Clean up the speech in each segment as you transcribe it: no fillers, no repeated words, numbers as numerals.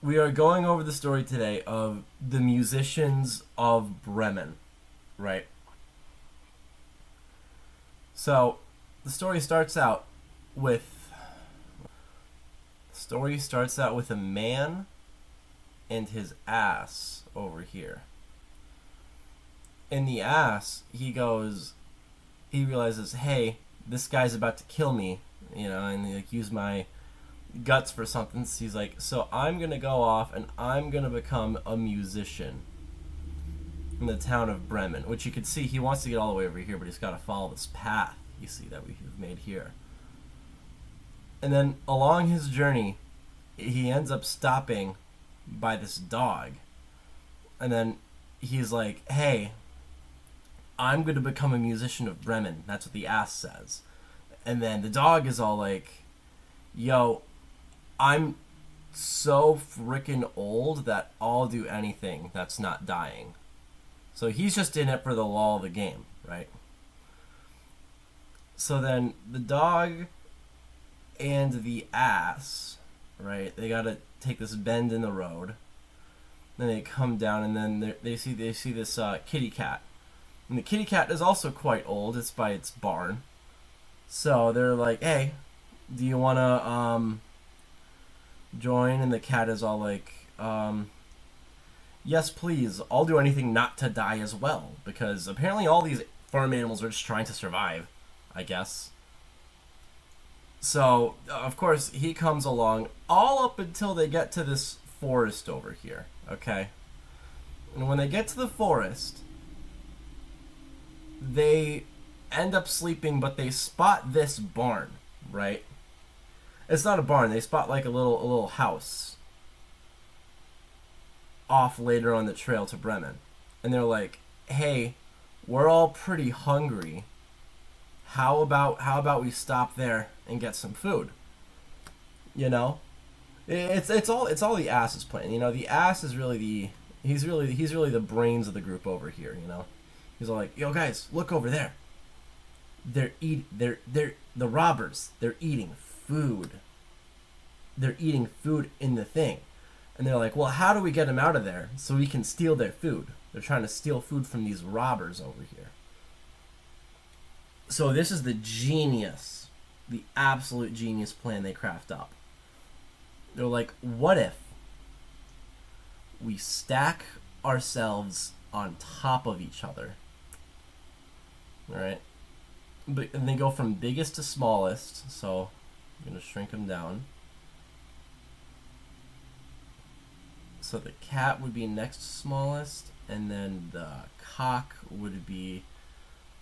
we are going over the story today of the musicians of Bremen, right? So, the story starts out with a man and his ass over here. In the ass, he realizes, hey, this guy's about to kill me, and like use my guts for something. So he's like, so I'm gonna go off and I'm gonna become a musician in the town of Bremen, which you can see he wants to get all the way over here, but he's got to follow this path you see that we've made here. And then along his journey, he ends up stopping by this dog, and then he's like, hey, I'm going to become a musician of Bremen. That's what the ass says. And then the dog is all like, yo, I'm so freaking old that I'll do anything that's not dying. So he's just in it for the lull of the game, right? So then the dog and the ass, right, they got to take this bend in the road. Then they come down, and then they see this kitty cat. And the kitty cat is also quite old. It's by its barn. So they're like, hey, do you want to join? And the cat is all like, yes, please. I'll do anything not to die as well. Because apparently all these farm animals are just trying to survive, I guess. So, of course, he comes along all up until they get to this forest over here, okay? And when they get to the forest, they end up sleeping, but they spot this barn, right? It's not a barn. They spot like a little house off later on the trail to Bremen. And they're like, hey, we're all pretty hungry. How about we stop there and get some food? You know? It's all the ass's plan. The ass is really he's really the brains of the group over here, He's all like, yo guys, look over there. They're the robbers. They're eating food. They're eating food in the thing. And they're like, well, how do we get them out of there so we can steal their food? They're trying to steal food from these robbers over here. So this is the absolute genius plan they craft up. They're like, what if we stack ourselves on top of each other? Alright? And they go from biggest to smallest, so I'm going to shrink them down. So the cat would be next to smallest, and then the cock would be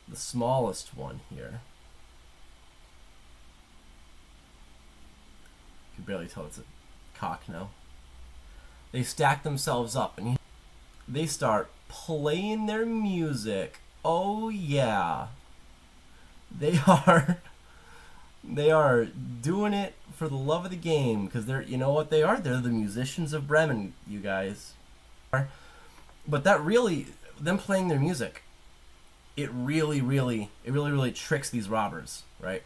the smallest one here. You can barely tell it's a cock now. They stack themselves up, and they start playing their music. Oh yeah. They are doing it for the love of the game, because they're, you know what they are? They're the musicians of Bremen, you guys. But them playing their music, it really tricks these robbers, right?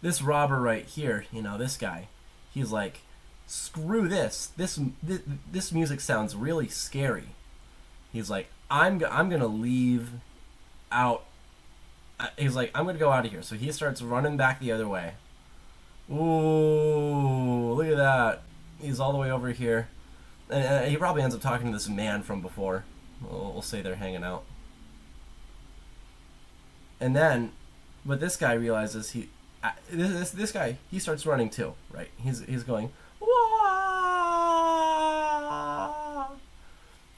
This robber right here, this guy, he's like, screw this. This music sounds really scary. He's like, I'm gonna leave out. He's like, I'm gonna go out of here. So he starts running back the other way. Ooh, look at that. He's all the way over here. And he probably ends up talking to this man from before. We'll say they're hanging out. And then, but this guy realizes this guy, he starts running too, right? He's going, wah!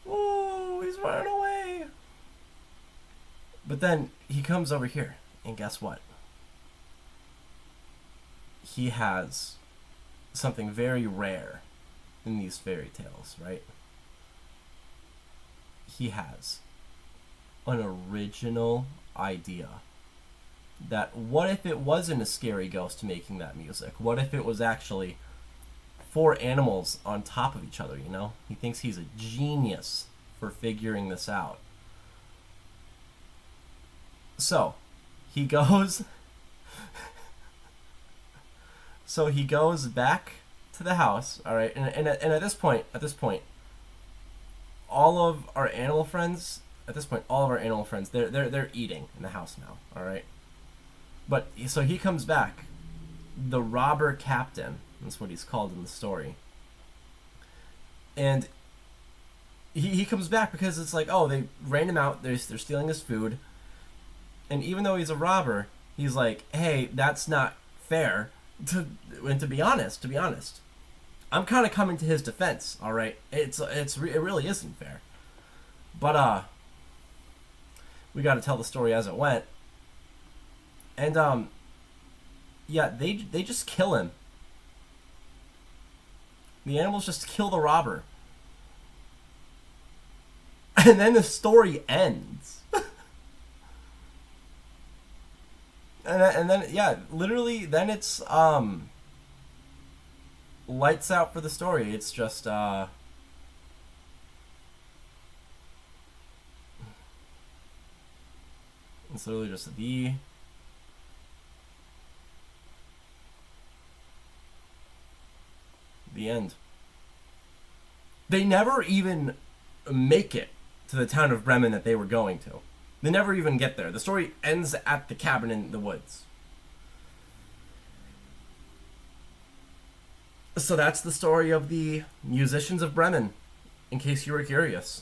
Ooh, he's running away. But then he comes over here, and guess what? He has something very rare in these fairy tales, right? He has an original idea. That what if it wasn't a scary ghost making that music? What if it was actually four animals on top of each other, He thinks he's a genius for figuring this out. So, he goes back to the house, all right, and at this point, all of our animal friends, they're eating in the house now, all right. But so he comes back, the robber captain. That's what he's called in the story, and he comes back because it's like, oh, they ran him out. They're stealing his food, and even though he's a robber, he's like, hey, that's not fair. And to be honest, I'm kind of coming to his defense. All right, it really isn't fair, but we got to tell the story as it went, and yeah, they just kill him. The animals just kill the robber, and then the story ends. And then yeah, literally, then it's lights out for the story. It's just it's literally just the end. They never even make it to the town of Bremen that they were going to. They never even get there. The story ends at the cabin in the woods. So that's the story of the musicians of Bremen, in case you were curious.